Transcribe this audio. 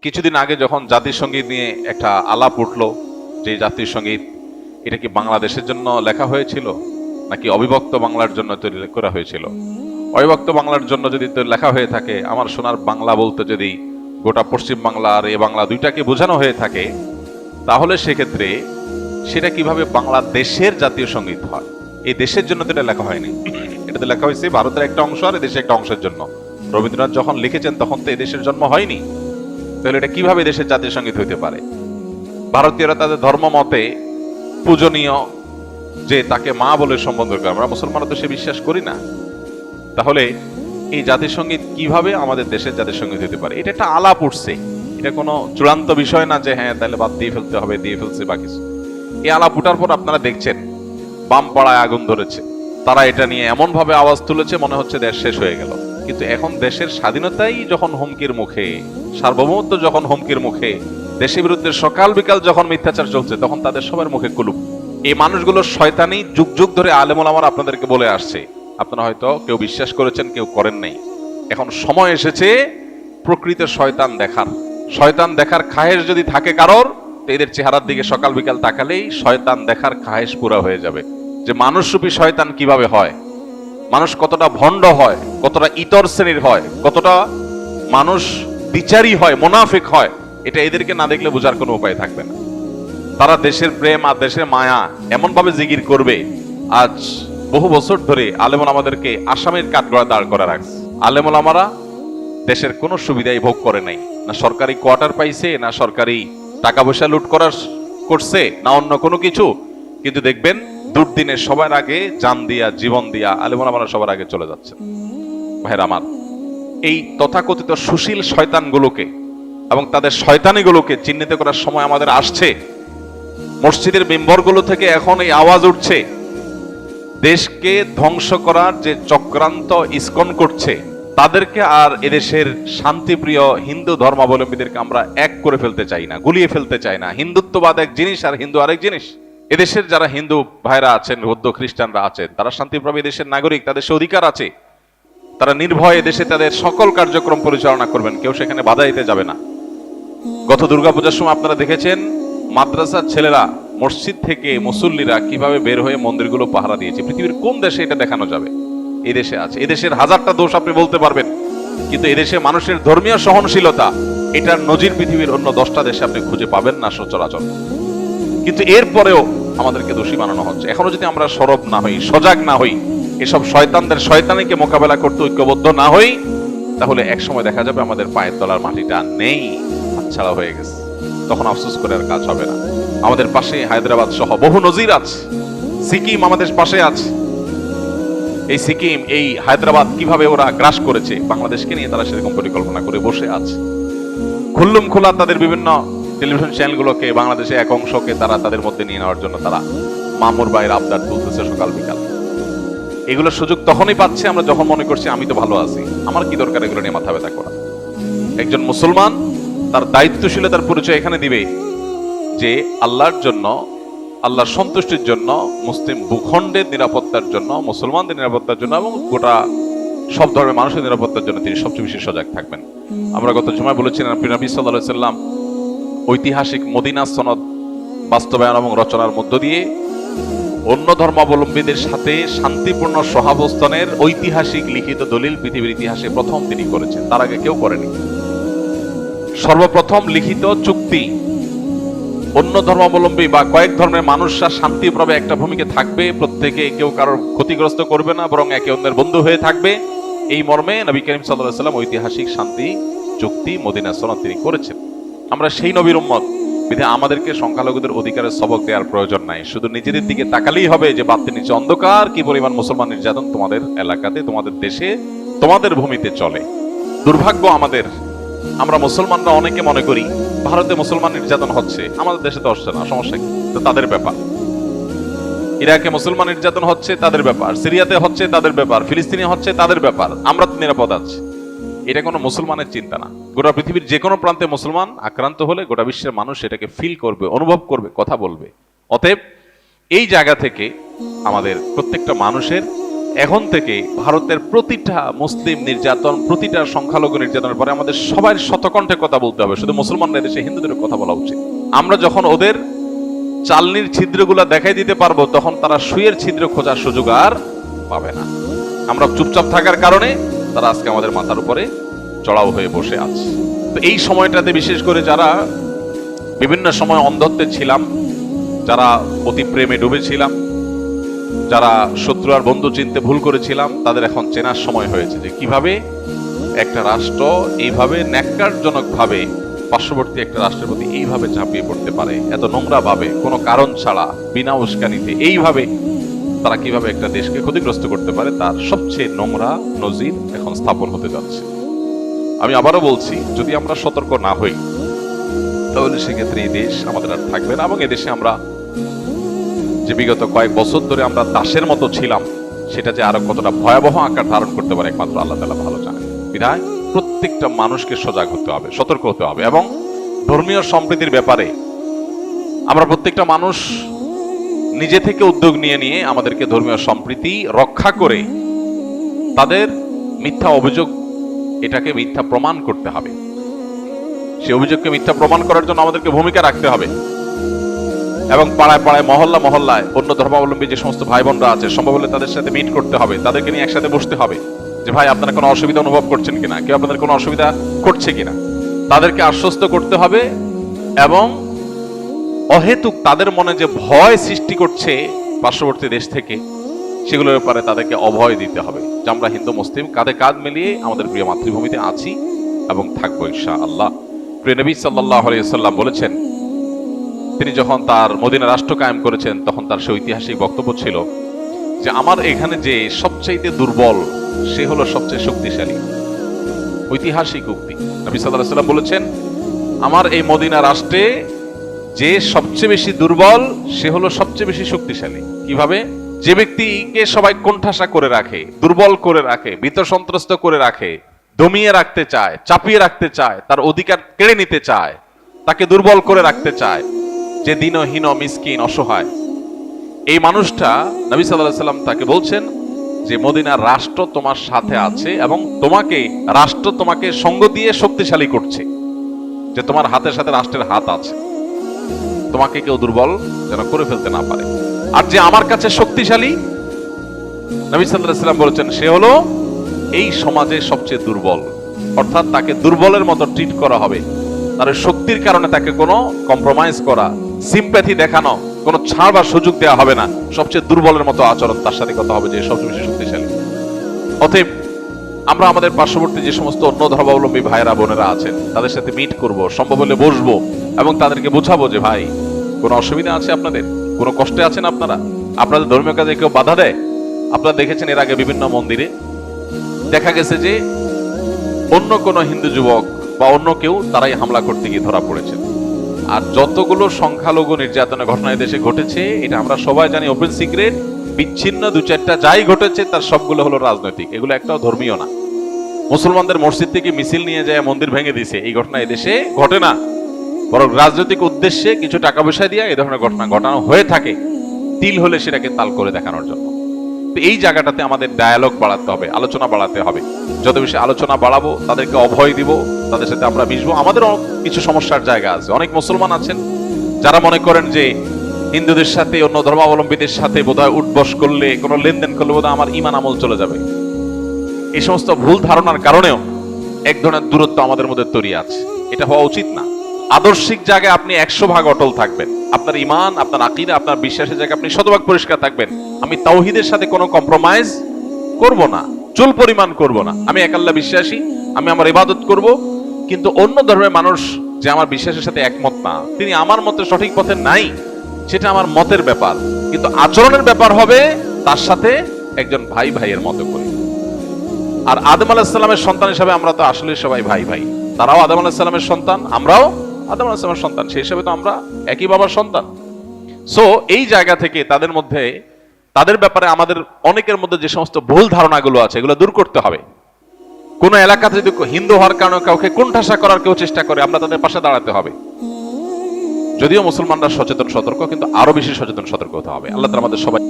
কিছুদিন আগে যখন জাতীয় সঙ্গীত নিয়ে একটা আলাপ উঠলো, যে জাতীয় সঙ্গীত এটা কি বাংলাদেশের জন্য লেখা হয়েছিল নাকি অবিভক্ত বাংলার জন্য তৈরি করা হয়েছিল? অবিভক্ত বাংলার জন্য যদি লেখা হয়ে থাকে, আমার সোনার বাংলা বলতে যদি গোটা পশ্চিম বাংলা আর এ বাংলা দুইটাকে বোঝানো হয়ে থাকে, তাহলে সেক্ষেত্রে সেটা কিভাবে বাংলাদেশের জাতীয় সঙ্গীত হয়? এই দেশের জন্য তো এটা লেখা হয়নি, এটাতে লেখা হয়েছে ভারতের একটা অংশ আর দেশের একটা অংশের জন্য। রবীন্দ্রনাথ যখন লিখেছেন তখন তো এদেশের জন্ম হয়নি, তাহলে এটা কিভাবে দেশের জাতীয় সঙ্গীত হইতে পারে? ভারতীয়রা তাদের ধর্ম মতে পূজনীয় যে তাকে মা বলে সম্বোধন করে, আমরা মুসলমানরা তো সে বিশ্বাস করি না। তাহলে এই জাতীয় সঙ্গীত কিভাবে আমাদের দেশের জাতীয় সঙ্গীত হতে পারে? এটা একটা আলাপ উঠছে, এটা কোনো চূড়ান্ত বিষয় না যে হ্যাঁ তাহলে বাদ দিয়ে ফেলতে হবে, দিয়ে ফেলছে বা কিছু। এই আলাপ উঠার পর আপনারা দেখছেন বাম পাড়ায় আগুন ধরেছে, তারা এটা নিয়ে এমন ভাবে আওয়াজ তুলেছে মনে হচ্ছে দেশ শেষ হয়ে গেল। কিন্তু এখন দেশের স্বাধীনতাই যখন হুমকির মুখে, সার্বভৌমত্ব যখন হুমকির মুখে, দেশের বিরুদ্ধে সকাল বিকাল যখন মিথ্যাচার চলছে, তখন তাদের সবার মুখে কুলুপ। এই মানুষগুলোর শয়তানি যুগ যুগ ধরে আলেম ওলামারা আপনাদেরকে বলে আসছে, আপনারা হয়তো কেউ বিশ্বাস করেছেন, কেউ করেন নাই। এখন সময় এসেছে প্রকৃত শয়তান দেখার। শয়তান দেখার খায়েশ যদি থাকে কারোর, তো এদের চেহারার দিকে সকাল বিকাল তাকালেই শয়তান দেখার খায়েশ পুরা হয়ে যাবে, যে মানুষরূপী শয়তান কিভাবে হয়, মানুষ কতটা ভণ্ড হয়, কতটা ইতর শ্রেণীর হয়, কতটা মানুষ বিচারী হয়, মুনাফিক হয়। এটা এদেরকে না দেখলে বোঝার কোনো উপায় থাকবে না। তারা দেশের প্রেম আর দেশের মায়া এমন ভাবে জিগির করবে। আজ বহু বছর ধরে আলেমুল আমাদেরকে আসামের কাঠগড়া দাঁড় করা রাখছে। আলেমুল আমারা দেশের কোনো সুবিধাই ভোগ করে নাই, না সরকারি কোয়ার্টার পাইছে, না সরকারি টাকা পয়সা লুট করার করছে, না অন্য কোনো কিছু। কিন্তু দেখবেন দুর্দিনে সবার আগে জান দিয়া, জীবন দিয়া আলেমুল আমারা সবার আগে চলে যাচ্ছে। ভাইরা আমার, এই তথাকথিত সুশীল শয়তানগুলোকে এবং তাদের শয়তানিগুলোকে চিহ্নিত করার সময় আমাদের আসছে। মসজিদের মেম্বরগুলো থেকে এখন এই আওয়াজ উঠছে, দেশকে ধ্বংস করার যে চক্রান্ত ইসকন করছে, তাদেরকে আর এদেশের শান্তিপ্রিয় হিন্দু ধর্মাবলম্বীদেরকে আমরা এক করে ফেলতে চাই না, গুলিয়ে ফেলতে চাই না। হিন্দুত্ববাদ এক জিনিস আর হিন্দু আরেক জিনিস। এদেশের যারা হিন্দু ভাইরা আছেন, বৌদ্ধ খ্রিস্টানরা আছেন, তারা শান্তিপ্রভী দেশের নাগরিক, তাদের সে অধিকার আছে। তারা নির্ভয়ে দেশে তাদের সকল কার্যক্রম পরিচালনা করবেন, কেউ সেখানে বাধা দিতে যাবে না। গত দুর্গাপূজার সময় আপনারা দেখেছেন মাদ্রাসার ছেলেরা, মসজিদ থেকে মুসল্লিরা কিভাবে বের হয়ে মন্দিরগুলো পাহারা দিয়েছে। পৃথিবীর কোন দেশে এটা দেখানো যাবে? এই দেশে আছে। এদেশের হাজারটা দোষ আপনি বলতে পারবেন, কিন্তু এদেশে মানুষের ধর্মীয় সহনশীলতা, এটার নজির পৃথিবীর অন্য 10টা দেশে আপনি খুঁজে পাবেন না সচরাচর। কিন্তু এরপরেও আমাদেরকে দোষী বানানো হচ্ছে। এখনো যদি আমরা সরব না হই, সজাগ না হই, এসব শয়তানদের শয়তানিকে মোকাবেলা করতে ঐক্যবদ্ধ না হই, তাহলে এক সময় দেখা যাবে আমাদের পায়ের তলার মাটিটা নেই, হাতছাড়া হয়ে গেছে। তখন আফসোস করে আর কাজ হবে না। আমাদের পাশে হায়দ্রাবাদ সহ বহু নজির আছে, সিকিম আমাদের পাশে আছে। এই সিকিম, এই হায়দ্রাবাদ কিভাবে ওরা গ্রাস করেছে, বাংলাদেশকে নিয়ে তারা সেরকম পরিকল্পনা করে বসে আছে। খুল্লুম খোলা তাদের বিভিন্ন টেলিভিশন চ্যানেলগুলোকে, বাংলাদেশে এক অংশকে তারা তাদের মধ্যে নিয়ে নেওয়ার জন্য তারা মামুর ভাইয়ের আবদার তুলতেছে সকাল বিকাল। এগুলোর সুযোগ তখনই পাচ্ছে আমরা যখন মনে করছি আমি তো ভালো আছি, আমার কি দরকার এগুলো নিয়ে মাথা ব্যথা করা। একজন মুসলমান তার দায়িত্বশীলতার পরিচয় এখানে দিবে যে আল্লাহর জন্য, আল্লাহর সন্তুষ্টির জন্য, মুসলিম ভূখণ্ডের নিরাপত্তার জন্য, মুসলমানদের নিরাপত্তার জন্য এবং গোটা সব ধর্মের মানুষের নিরাপত্তার জন্য তিনি সবচেয়ে বেশি সজাগ থাকবেন। আমরা গত জুমায় বলেছিলাম নবী সাল্লাল্লাহু আলাইহি সাল্লাম ঐতিহাসিক মদিনা সনদ বাস্তবায়ন এবং রচনার মধ্য দিয়ে অন্য ধর্মাবলম্বীদের সাথে শান্তিপূর্ণ সহাবস্থানের ঐতিহাসিক লিখিত দলিল পৃথিবীর ইতিহাসে প্রথম তিনি করেছেন, তার আগে কেউ করেনি। সর্বপ্রথম লিখিত চুক্তি, অন্য ধর্মাবলম্বী বা কয়েক ধর্মের মানুষরা শান্তিভাবে একটা ভূমিকে থাকবে, প্রত্যেকে কেউ কারোর ক্ষতিগ্রস্ত করবে না, বরং একে অন্যের বন্ধু হয়ে থাকবে, এই মর্মে নবী করিম সাল্লাল্লাহু আলাইহি ওয়াসাল্লাম ঐতিহাসিক শান্তি চুক্তি মদিনা সনদ তিনি করেছেন। আমরা সেই নবীর উম্মত, বিধায় আমাদেরকে সংখ্যালঘুদের অধিকারের সবক দেওয়ার প্রয়োজন নাই। শুধু নিজেদের দিকে তাকালেই হবে যে বাতির নিচে অন্ধকার, কি পরিমাণ মুসলমান নির্যাতন তোমাদের এলাকাতে, তোমাদের দেশে, তোমাদের ভূমিতে চলে। দুর্ভাগ্য আমাদের, আমরা মুসলমানরা অনেকে মনে করি ভারতে মুসলমান নির্যাতন হচ্ছে, আমাদের দেশে তো হচ্ছে না, সমস্যা কি? তো তাদের ব্যাপার। ইরাকে মুসলমান নির্যাতন হচ্ছে, তাদের ব্যাপার। সিরিয়াতে হচ্ছে, তাদের ব্যাপার। ফিলিস্তিনে হচ্ছে, তাদের ব্যাপার। আমরা তো নিরাপদ আছি। এটা কোনো মুসলমানের চিন্তা না। গোটা পৃথিবীর যে কোনো প্রান্তে মুসলমান আক্রান্ত হলে গোটা বিশ্বের মানুষ এটাকে ফিল করবে, অনুভব করবে, কথা বলবে। অতএব এই জায়গা থেকে আমাদের প্রত্যেকটা মানুষের এখন থেকে ভারতের প্রতিটা মুসলিম নির্যাতন, প্রতিটা সংখ্যালঘু নির্যাতনের পরে আমাদের সবাই শতকণ্ঠে কথা বলতে হবে। শুধু মুসলমানরা দেশে হিন্দুদের কথা বলা উচিত। আমরা যখন ওদের চালনির ছিদ্রগুলা দেখাই দিতে পারবো, তখন তারা সুইয়ের ছিদ্র খোঁজার সুযোগ আর পাবে না। আমরা চুপচাপ থাকার কারণে তারা আজকে আমাদের মাথার উপরে চড়াও হয়ে বসে আছে। তো এই সময়টাতে বিশেষ করে যারা বিভিন্ন সময় অন্ধত্বে ছিলাম, যারা অতি প্রেমে ডুবেছিলাম, যারা শত্রু আর বন্ধু চিনতে ভুল করেছিলাম, তাদের এখন চেনার সময় হয়েছে যে কিভাবে একটা রাষ্ট্র এইভাবে ন্যাক্কারজনক ভাবে পার্শ্ববর্তী একটা রাষ্ট্রের প্রতি এইভাবে ঝাঁপিয়ে পড়তে পারে, এত নোংরা ভাবে, কোনো কারণ ছাড়া, বিনা উস্কানিতে এইভাবে তারা কিভাবে একটা দেশকে ক্ষতিগ্রস্ত করতে পারে, তার সবচেয়ে নোংরা নজির এখন স্থাপন হতে যাচ্ছে। আমি আবারও বলছি, যদি আমরা সতর্ক না হই তাহলে সেক্ষেত্রে এই দেশ আমাদের আর থাকবে না, এবং এদেশে আমরা যে বিগত কয়েক বছর ধরে আমরা দাসের মতো ছিলাম, সেটা যে আরো কতটা ভয়াবহ আকার ধারণ করতে পারে একমাত্র আল্লাহ তাআলা ভালো জানেন। বিধায় প্রত্যেকটা মানুষকে সজাগ হতে হবে, সতর্ক হতে হবে। এবং ধর্মীয় সম্প্রীতির ব্যাপারে আমরা প্রত্যেকটা মানুষ নিজে থেকে উদ্যোগ নিয়ে আমাদেরকে ধর্মীয় সম্প্রীতি রক্ষা করে তাদের মিথ্যা অভিযোগ, এটাকে মিথ্যা প্রমাণ করতে হবে। সেই অভিযোগকে মিথ্যা প্রমাণ করার জন্য আমাদেরকে ভূমিকা রাখতে হবে। এবং পাড়ায় পাড়ায়, মহল্লা মহল্লায় অন্য ধর্মাবলম্বী যে সমস্ত ভাই বোনরা আছে, সম্ভব হলে তাদের সাথে মিট করতে হবে, তাদেরকে নিয়ে একসাথে বসতে হবে যে ভাই আপনারা কোনো অসুবিধা অনুভব করছেন কিনা, কেউ আপনাদের কোনো অসুবিধা করছে কিনা, তাদেরকে আশ্বস্ত করতে হবে। এবং অহেতুক তাদের মনে যে ভয় সৃষ্টি করছে পার্শ্ববর্তী দেশ থেকে, সেগুলোর ব্যাপারে তাদেরকে অভয় দিতে হবে যে আমরা হিন্দু মুসলিম কাঁধে কাঁধ মিলিয়ে আমাদের প্রিয় মাতৃভূমিতে আছি এবং থাকবো ইনশাআল্লাহ। প্রিয় নবী সাল্লাল্লাহু আলাইহি ওয়াসাল্লাম বলেছেন, তিনি যখন তার মদিনা রাষ্ট্র কায়েম করেছেন, তখন তার সেই ঐতিহাসিক বক্তব্য ছিল যে আমার এখানে যে সবচেয়ে দুর্বল, সে হলো সবচেয়ে শক্তিশালী। ঐতিহাসিক উক্তি। নবী সাল্লাল্লাহু আলাইহি ওয়াসাল্লাম বলেছেন, আমার এই মদিনা রাষ্ট্রে যে সবচেয়ে বেশি দুর্বল, সে হলো সবচেয়ে বেশি শক্তিশালী। কিভাবে? যে ব্যক্তিকে সবাই কোণঠাসা করে রাখে, দুর্বল করে রাখে, ভীত সন্ত্রস্ত করে রাখে, দমিয়ে রাখতে চায়, চাপিয়ে রাখতে চায়, তার অধিকার কেড়ে নিতে চায়, তাকে দুর্বল করে রাখতে চায়, যে দীনহীন, মিসকিন, অসহায়, এই মানুষটা, নবী সাল্লাল্লাহু আলাইহি ওয়াসাল্লাম তাকে বলছেন যে মদিনার রাষ্ট্র তোমার সাথে আছে এবং তোমাকে রাষ্ট্র তোমাকে সঙ্গ দিয়ে শক্তিশালী করছে, যে তোমার হাতের সাথে রাষ্ট্রের হাত আছে, তোমাকে কেউ দুর্বল যেন করে ফেলতে না পারে। আর যে আমার কাছে শক্তিশালী, নবী সাল্লাল্লাহু আলাইহি ওয়াসাল্লাম বলেছেন, সে হলো এই সমাজে সবচেয়ে দুর্বল। অর্থাৎ তাকে দুর্বলের মতো ট্রিট করা হবে, তার শক্তির কারণে তাকে কোনো কম্প্রোমাইজ করা, সিম্প্যাথি দেখানো, কোনো ছাড় বা সুযোগ দেওয়া হবে না। সবচেয়ে দুর্বলের মতো আচরণ তার সাথে কথা হবে, যে সবচেয়ে বেশি শক্তিশালী। অতএব আমরা আমাদের পার্শ্ববর্তী যে সমস্ত অন্য ধর্মাবলম্বী ভাইয়েরা বোনেরা আছেন, তাদের সাথে মিট করব, সম্ভব হলে বসবো এবং তাদেরকে বোঝাবো যে ভাই, কোনো অসুবিধা আছে আপনাদের, কোনো কষ্টে আছেন আপনারা, আপনাদের ধর্মীয় কাজে কেউ বাধা দেয়? আপনারা দেখেছেন এর আগে বিভিন্ন মন্দিরে দেখা গেছে যে অন্য কোনো হিন্দু যুবক বা অন্য কেউ তারাই হামলা করতে গিয়ে ধরা পড়েছেন। আর যতগুলো সংখ্যালঘু নির্যাতনের ঘটনা দেশে ঘটেছে, এটা আমরা সবাই জানি, ওপেন সিক্রেট। বিচ্ছিন্ন দু চারটা যাই ঘটেছে তার সবগুলো হলো রাজনৈতিক, এগুলো একটাও ধর্মীয় না। মুসলমানদের মসজিদ থেকে মিছিল নিয়ে যায় মন্দির ভেঙে দিছে, এই ঘটনা এদেশে ঘটে না, বরং রাজনৈতিক উদ্দেশ্যে কিছু টাকা পয়সা দিয়ে এই ধরনের ঘটনা ঘটানো হয়ে থাকে, তিল হলে সেটাকে তাল করে দেখানোর জন্য। তো এই জায়গাটাতে আমাদের ডায়ালগ বাড়াতে হবে, আলোচনা বাড়াতে হবে। যত বেশি আলোচনা বাড়াবো, তাদেরকে অভয় দিব, তাদের সাথে আমরা মিশবো। আমাদেরও কিছু সমস্যার জায়গা আছে। অনেক মুসলমান আছেন যারা মনে করেন যে হিন্দুদের সাথে, অন্য ধর্মাবলম্বীদের সাথে বোধহয় উঠবস করলে, কোনো লেনদেন করলে বোধহয় আমার ঈমান আমল চলে যাবে। এই সমস্ত ভুল ধারণার কারণেও এক ধরনের দূরত্ব আমাদের মধ্যে তৈরি আছে। এটা হওয়া উচিত না। আদর্শিক জায়গায় আপনি 100% অটল থাকবেন, আপনার ঈমান, আপনার আকীদা, আপনার বিশ্বাসের জায়গায় আপনি 100% পরিষ্কার থাকবেন। আমি তাওহীদের সাথে কোনো কম্প্রোমাইজ করব না, চুল পরিমাণ করব না। আমি এক আল্লাহ বিশ্বাসী, আমি আমার ইবাদত করব, কিন্তু অন্য ধর্মের মানুষ যে আমার বিশ্বাসের সাথে একমত না, তিনি আমার মতে সঠিক পথে নাই, সেটা আমার মতের ব্যাপার, কিন্তু আচরণের ব্যাপার হবে তার সাথে একজন ভাই ভাইয়ের মতো করে। আর আদম আলাইহিস সালামের সন্তান হিসেবে আমরা তো আসলে সবাই ভাই ভাই। তারাও আদম আলাইহিস সালামের সন্তান, আমরাও আদম আলাইহিস সালামের সন্তান, সেই হিসেবে তো আমরা একই বাবার সন্তান। সো এই জায়গা থেকে তাদের মধ্যে, তাদের ব্যাপারে আমাদের অনেকের মধ্যে যে সমস্ত ভুল ধারণাগুলো আছে, এগুলো দূর করতে হবে। কোন এলাকাতে যদি হিন্দু হওয়ার কারণে কাউকে কোণঠাসা করার কেউ চেষ্টা করে, আমরা তাদের পাশে দাঁড়াতে হবে। যদিও মুসলমানরা সচেতন সতর্ক, কিন্তু আরো বেশি সচেতন সতর্ক হতে হবে। আল্লাহ তাআলা আমাদের সবাই